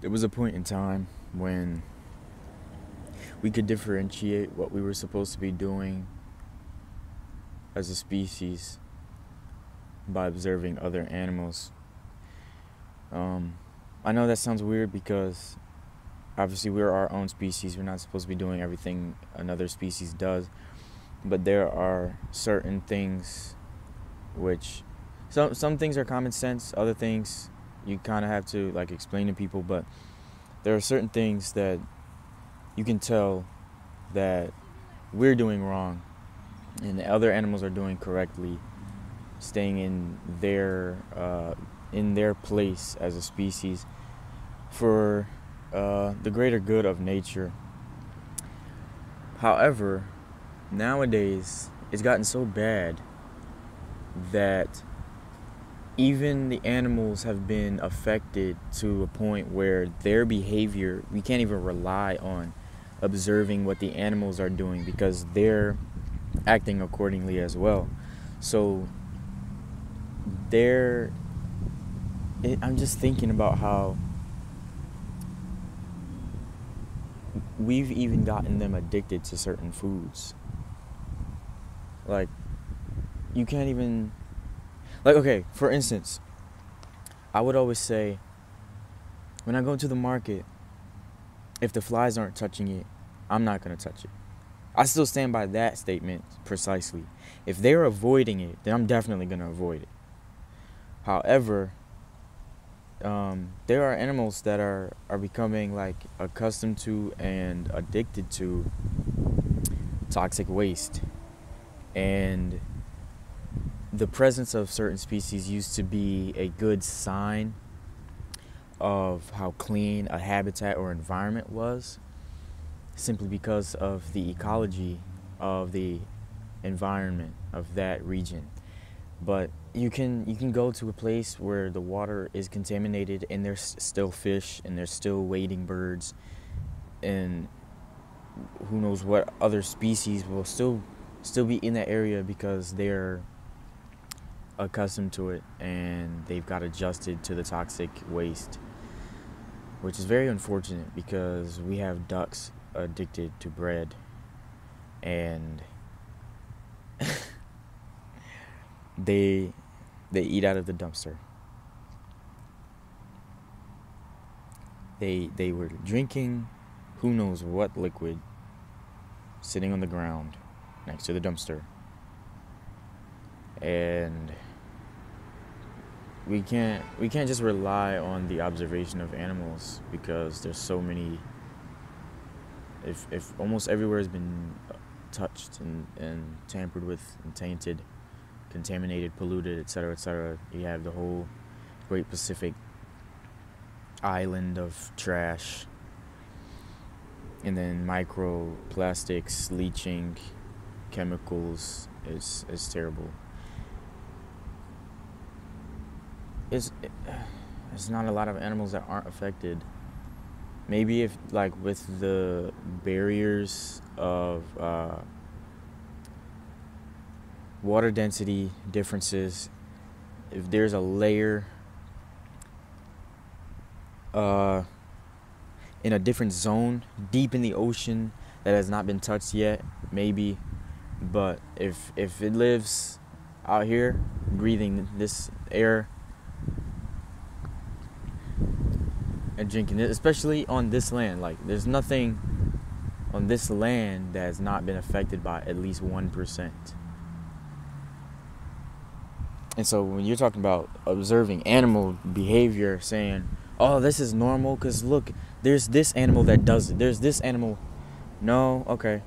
There was a point in time when we could differentiate what we were supposed to be doing as a species by observing other animals. Um, I know that sounds weird because obviously we're our own species. We're not supposed to be doing everything another species does, but there are certain things which some things are common sense, other things you kind of have to like explain to people, but there are certain things that you can tell that we're doing wrong and the other animals are doing correctly, staying in their place as a species for the greater good of nature. However, nowadays it's gotten so bad that even the animals have been affected to a point where their behavior, we can't even rely on observing what the animals are doing because they're acting accordingly as well. So I'm just thinking about how we've even gotten them addicted to certain foods. Like, you can't even, like, okay, for instance, I would always say, when I go to the market, if the flies aren't touching it, I'm not going to touch it. I still stand by that statement precisely. If they're avoiding it, then I'm definitely going to avoid it. However, there are animals that are becoming like accustomed to and addicted to toxic waste. And the presence of certain species used to be a good sign of how clean a habitat or environment was, simply because of the ecology of the environment of that region. But you can go to a place where the water is contaminated and there's still fish and there's still wading birds and who knows what other species will still be in that area because they're accustomed to it and they've got adjusted to the toxic waste, which is very unfortunate because we have ducks addicted to bread and they eat out of the dumpster. They were drinking who knows what liquid sitting on the ground next to the dumpster. And we can't just rely on the observation of animals because there's so many. If almost everywhere has been touched and tampered with and tainted, contaminated, polluted, etc., you have the whole Great Pacific island of trash, and then microplastics, leaching, chemicals is terrible. It's not a lot of animals that aren't affected. Maybe if, like, with the barriers of water density differences, if there's a layer in a different zone deep in the ocean that has not been touched yet, maybe. But if it lives out here breathing this air and drinking it, especially on this land, like, there's nothing on this land that has not been affected by at least 1%. And so when you're talking about observing animal behavior, saying, oh, this is normal because look, there's this animal that does it, there's this animal. No, okay.